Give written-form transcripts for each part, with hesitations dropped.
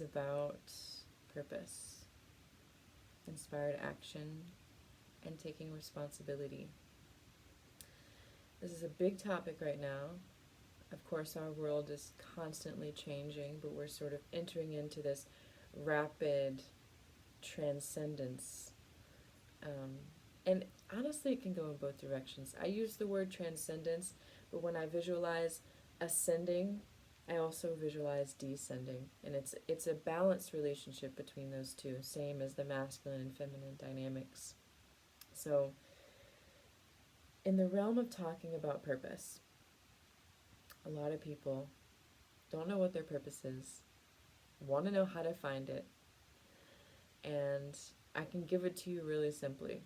About purpose, inspired action, and taking responsibility. This is a big topic right now. Of course, our world is constantly changing, but we're sort of entering into this rapid transcendence. Um, and honestly, it can go in both directions. I use the word transcendence, but when I visualize ascending, I also visualize descending, and it's a balanced relationship between those two, same as the masculine and feminine dynamics. So, in the realm of talking about purpose, a lot of people don't know what their purpose is, want to know how to find it, and I can give it to you really simply.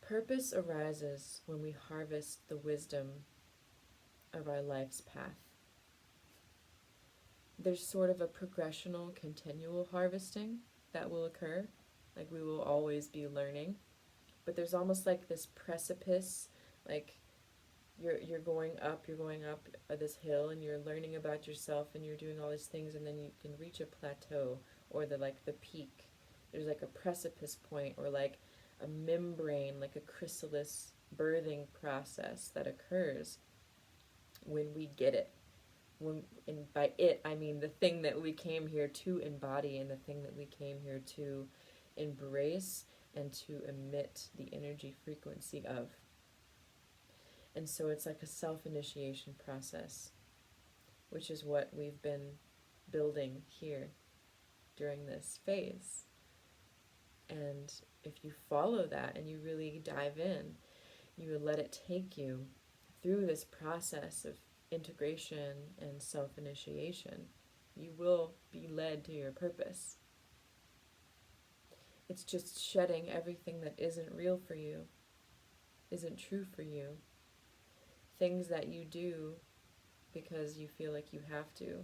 Purpose arises when we harvest the wisdom of our life's path. There's sort of a progressional, continual harvesting that will occur, like we will always be learning, but there's almost like this precipice, like you're going up this hill, and you're learning about yourself, and you're doing all these things, and then you can reach a plateau, or the peak. There's like a precipice point, or like a membrane, like a chrysalis birthing process that occurs when we get it. And by it, I mean the thing that we came here to embody, and the thing that we came here to embrace and to emit the energy frequency of. And so it's like a self-initiation process, which is what we've been building here during this phase. And if you follow that and you really dive in, you let it take you through this process of integration and self-initiation, you will be led to your purpose. It's just shedding everything that isn't real for you, isn't true for you, things that you do because you feel like you have to,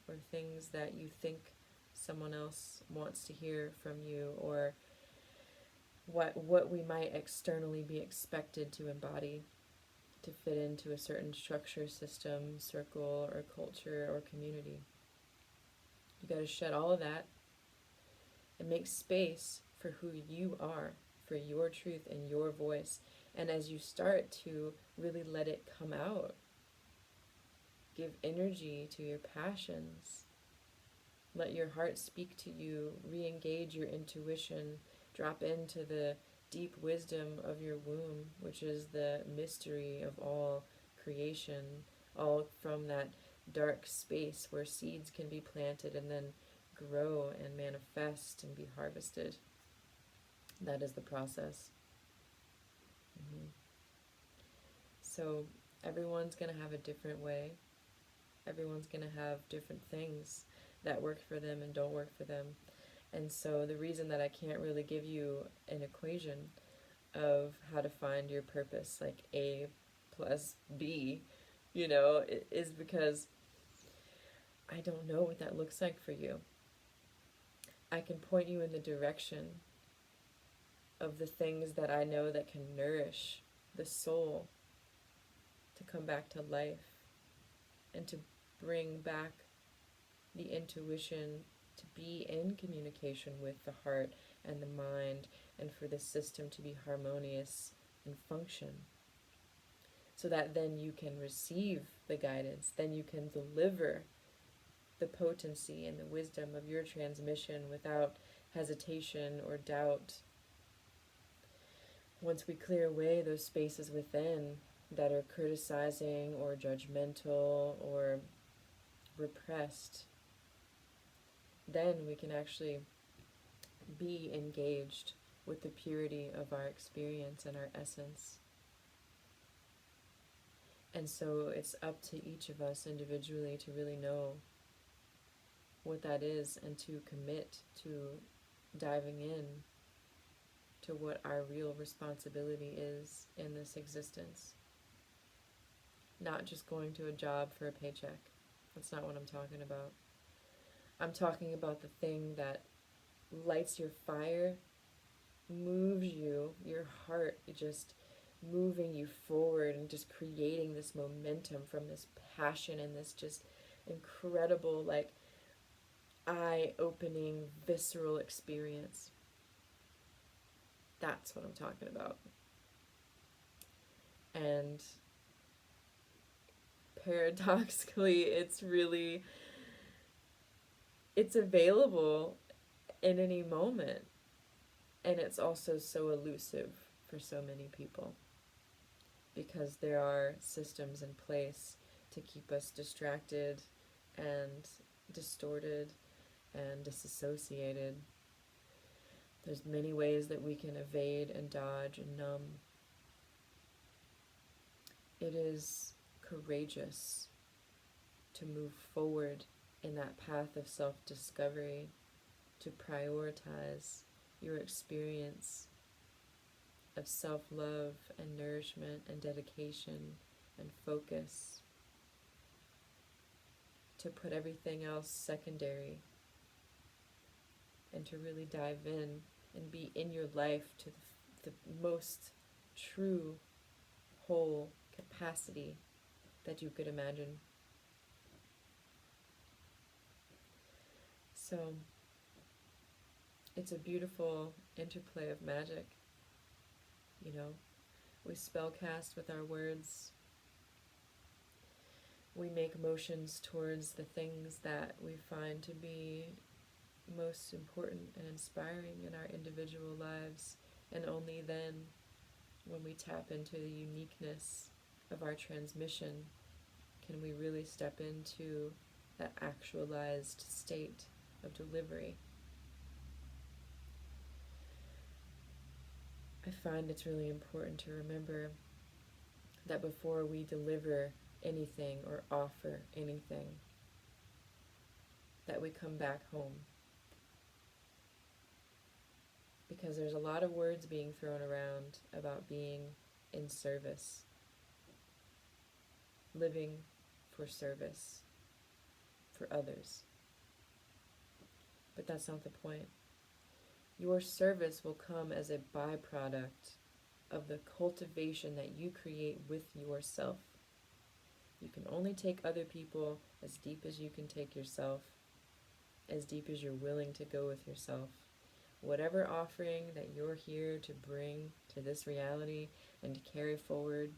or things that you think someone else wants to hear from you, or what we might externally be expected to embody to fit into a certain structure, system, circle, or culture, or community. You got to shed all of that and make space for who you are, for your truth and your voice. And as you start to really let it come out, give energy to your passions, let your heart speak to you, re-engage your intuition, drop into the deep wisdom of your womb, which is the mystery of all creation, all from that dark space where seeds can be planted and then grow and manifest and be harvested. That is the process. Mm-hmm. So everyone's going to have a different way. Everyone's going to have different things that work for them and don't work for them. And so the reason that I can't really give you an equation of how to find your purpose, like A plus B, is because I don't know what that looks like for you. I can point you in the direction of the things that I know that can nourish the soul to come back to life and to bring back the intuition to be in communication with the heart and the mind, and for the system to be harmonious and function, so that then you can receive the guidance, then you can deliver the potency and the wisdom of your transmission without hesitation or doubt. Once we clear away those spaces within that are criticizing or judgmental or repressed, then we can actually be engaged with the purity of our experience and our essence. And so it's up to each of us individually to really know what that is, and to commit to diving in to what our real responsibility is in this existence. Not just going to a job for a paycheck. That's not what I'm talking about. I'm talking about the thing that lights your fire, moves you, your heart just moving you forward, and just creating this momentum from this passion and this just incredible, like, eye-opening, visceral experience. That's what I'm talking about. And paradoxically, it's available in any moment. And it's also so elusive for so many people because there are systems in place to keep us distracted and distorted and disassociated. There's many ways that we can evade and dodge and numb. It is courageous to move forward in that path of self-discovery, to prioritize your experience of self-love and nourishment and dedication and focus, to put everything else secondary, and to really dive in and be in your life to the most true, whole capacity that you could imagine. So, it's a beautiful interplay of magic. You know, we spellcast with our words. We make motions towards the things that we find to be most important and inspiring in our individual lives. And only then, when we tap into the uniqueness of our transmission, can we really step into that actualized state of delivery. I find it's really important to remember that before we deliver anything or offer anything, that we come back home. Because there's a lot of words being thrown around about being in service, living for service, for others. But that's not the point. Your service will come as a byproduct of the cultivation that you create with yourself. You can only take other people as deep as you can take yourself, as deep as you're willing to go with yourself. Whatever offering that you're here to bring to this reality and to carry forward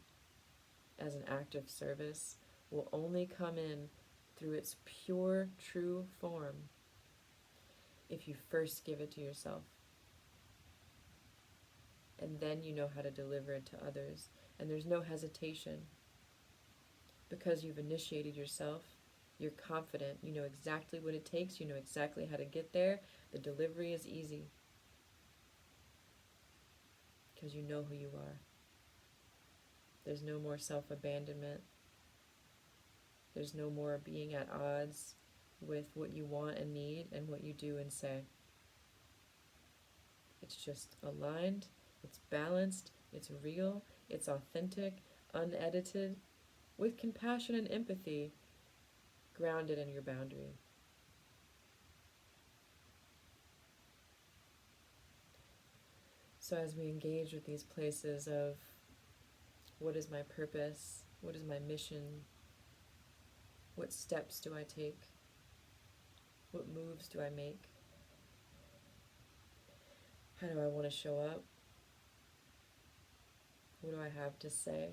as an act of service will only come in through its pure, true form if you first give it to yourself. And then you know how to deliver it to others. And there's no hesitation. Because you've initiated yourself, you're confident, you know exactly what it takes, you know exactly how to get there. The delivery is easy. Because you know who you are. There's no more self-abandonment. There's no more being at odds with what you want and need and what you do and say. It's just aligned, it's balanced, it's real, it's authentic, unedited, with compassion and empathy, grounded in your boundary. So as we engage with these places of what is my purpose, what is my mission, what steps do I take, what moves do I make, how do I want to show up, what do I have to say,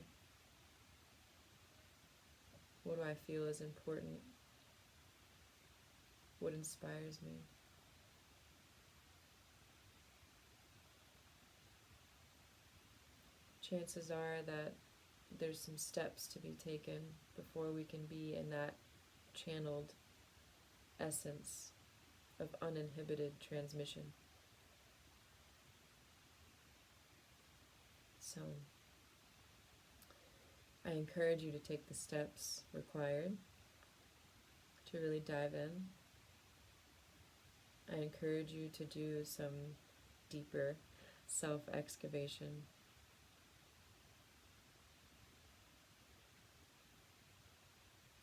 what do I feel is important, what inspires me. Chances are that there's some steps to be taken before we can be in that channeled essence of uninhibited transmission. So, I encourage you to take the steps required to really dive in. I encourage you to do some deeper self-excavation.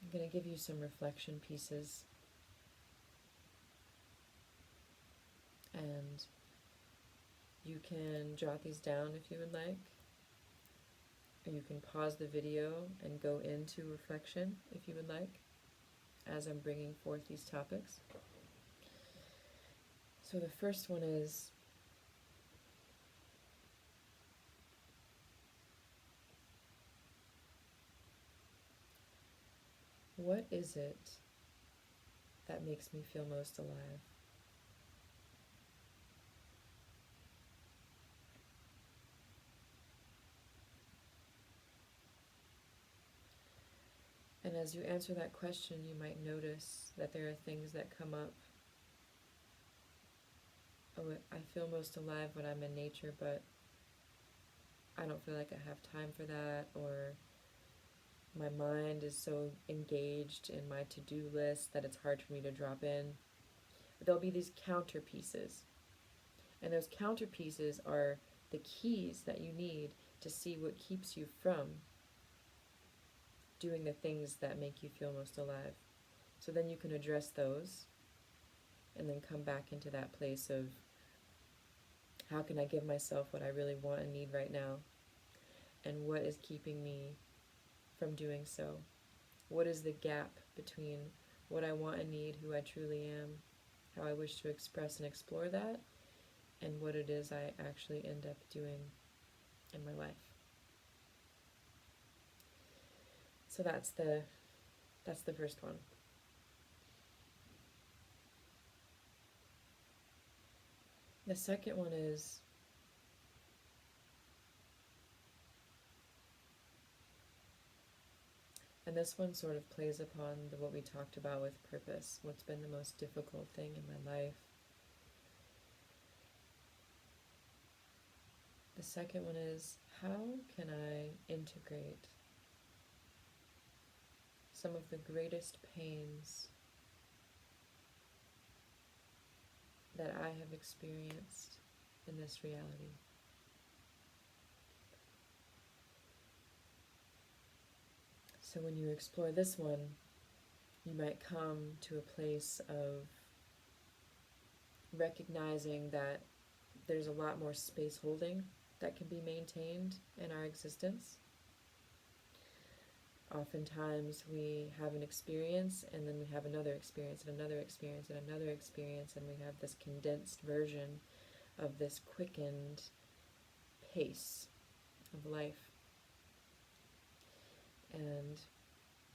I'm going to give you some reflection pieces. And you can jot these down if you would like. Or you can pause the video and go into reflection if you would like. as I'm bringing forth these topics. So the first one is, what is it that makes me feel most alive? And as you answer that question, you might notice that there are things that come up. Oh, I feel most alive when I'm in nature, but I don't feel like I have time for that, or my mind is so engaged in my to-do list that it's hard for me to drop in. There'll be these counter pieces, and those counter pieces are the keys that you need to see what keeps you from doing the things that make you feel most alive. So then you can address those and then come back into that place of, how can I give myself what I really want and need right now? And what is keeping me from doing so? What is the gap between what I want and need, who I truly am, how I wish to express and explore that, and what it is I actually end up doing in my life? So that's the first one. The second one is, and this one sort of plays upon what we talked about with purpose, what's been the most difficult thing in my life. The second one is, how can I integrate some of the greatest pains that I have experienced in this reality? So when you explore this one, you might come to a place of recognizing that there's a lot more space holding that can be maintained in our existence. Oftentimes we have an experience, and then we have another experience, and another experience, and another experience, and we have this condensed version of this quickened pace of life. And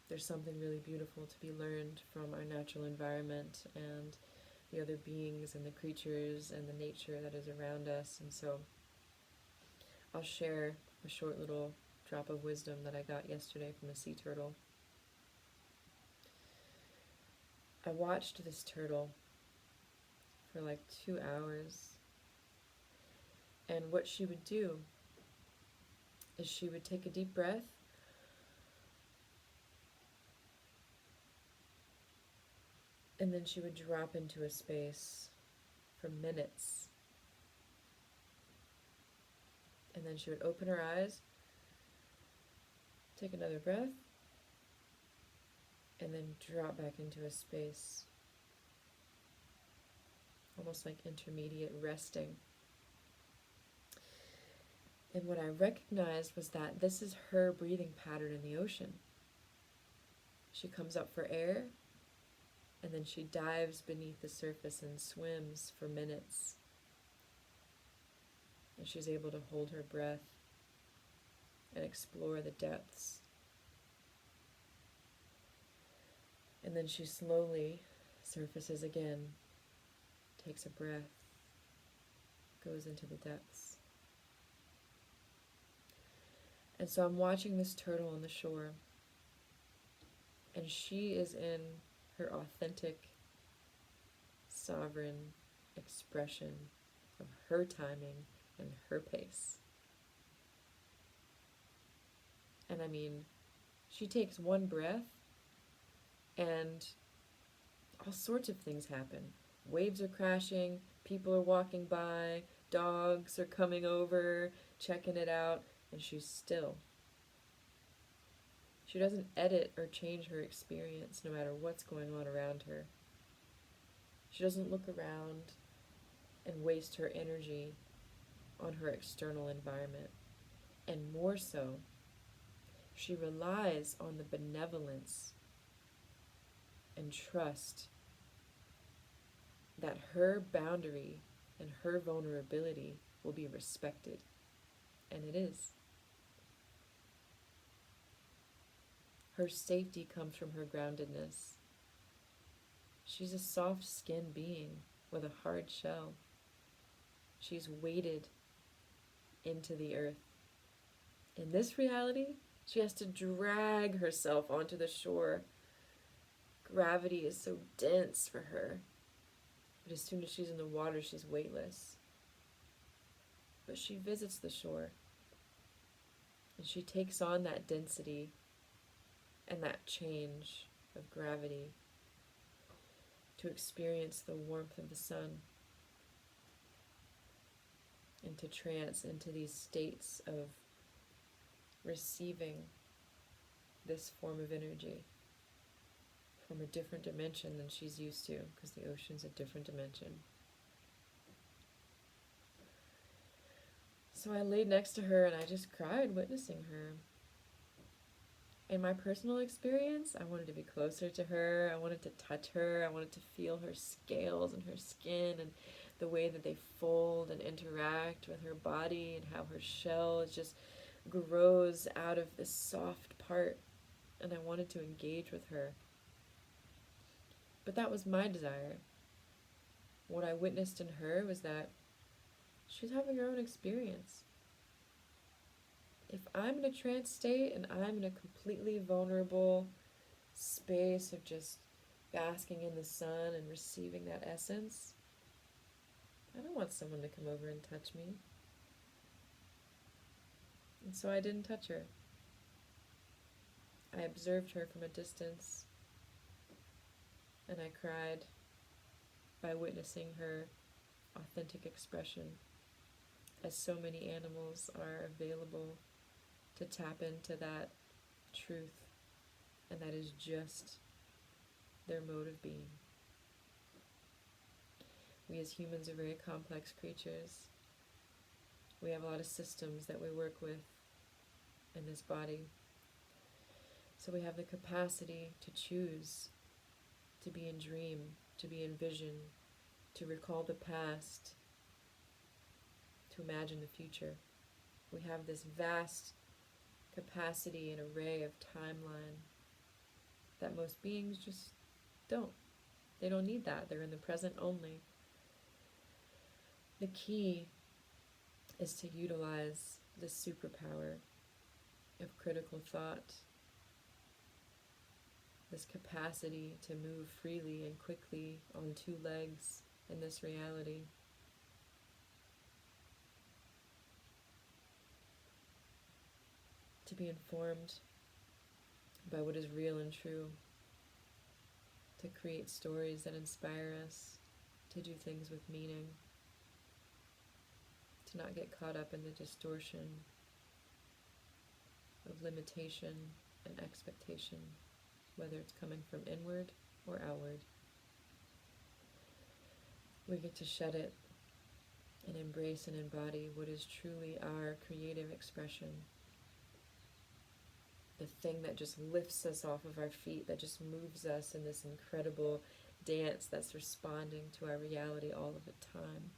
there's something really beautiful to be learned from our natural environment and the other beings and the creatures and the nature that is around us. And so I'll share a short little drop of wisdom that I got yesterday from a sea turtle. I watched this turtle for like 2 hours, and what she would do is she would take a deep breath and then she would drop into a space for minutes, and then she would open her eyes, take another breath, and then drop back into a space, almost like intermediate resting. And what I recognized was that this is her breathing pattern in the ocean. She comes up for air, and then she dives beneath the surface and swims for minutes. And she's able to hold her breath and explore the depths. And then she slowly surfaces again, takes a breath, goes into the depths. And so I'm watching this turtle on the shore, and she is in her authentic, sovereign expression of her timing and her pace. And I mean, she takes one breath and all sorts of things happen. Waves are crashing, people are walking by, dogs are coming over, checking it out, and she's still. She doesn't edit or change her experience no matter what's going on around her. She doesn't look around and waste her energy on her external environment. And more so, she relies on the benevolence and trust that her boundary and her vulnerability will be respected. And it is. Her safety comes from her groundedness. She's a soft-skinned being with a hard shell. She's weighted into the earth. In this reality, she has to drag herself onto the shore. Gravity is so dense for her. But as soon as she's in the water, she's weightless. But she visits the shore. And she takes on that density and that change of gravity to experience the warmth of the sun and to trance into these states of receiving this form of energy from a different dimension than she's used to, because the ocean's a different dimension. So I laid next to her and I just cried witnessing her. In my personal experience, I wanted to be closer to her. I wanted to touch her. I wanted to feel her scales and her skin and the way that they fold and interact with her body, and how her shell just grows out of this soft part. And I wanted to engage with her. But that was my desire. What I witnessed in her was that she's having her own experience. If I'm in a trance state and I'm in a completely vulnerable space of just basking in the sun and receiving that essence, I don't want someone to come over and touch me. And so I didn't touch her. I observed her from a distance, and I cried by witnessing her authentic expression, as so many animals are available to tap into that truth, and that is just their mode of being. We as humans are very complex creatures. We have a lot of systems that we work with in this body. So we have the capacity to choose, to be in dream, to be in vision, to recall the past, to imagine the future. We have this vast capacity and array of timeline that most beings just don't. They don't need that. They're in the present only. The key is to utilize this superpower of critical thought, this capacity to move freely and quickly on two legs in this reality. To be informed by what is real and true, to create stories that inspire us, to do things with meaning, to not get caught up in the distortion of limitation and expectation, whether it's coming from inward or outward. We get to shed it and embrace and embody what is truly our creative expression. The thing that just lifts us off of our feet, that just moves us in this incredible dance that's responding to our reality all of the time.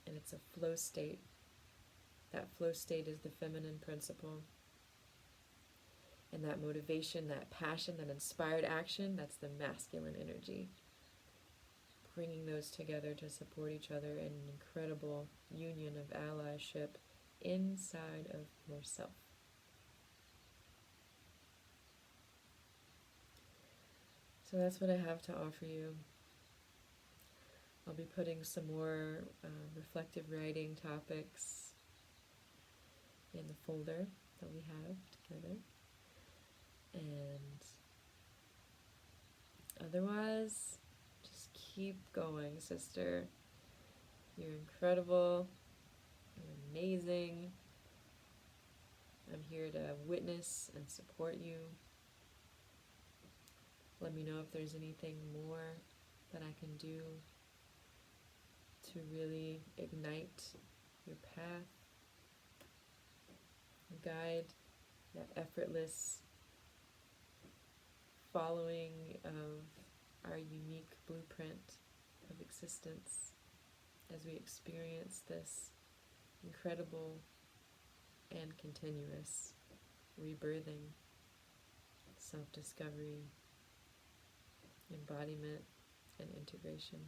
And it's a flow state. That flow state is the feminine principle. And that motivation, that passion, that inspired action, that's the masculine energy. Bringing those together to support each other in an incredible union of allyship inside of yourself. So that's what I have to offer you. I'll be putting some more reflective writing topics in the folder that we have together. And otherwise, just keep going, sister. You're incredible. You're amazing. I'm here to witness and support you. Let me know if there's anything more that I can do to really ignite your path, guide that effortless following of our unique blueprint of existence as we experience this incredible and continuous rebirthing, self-discovery, embodiment, and integration.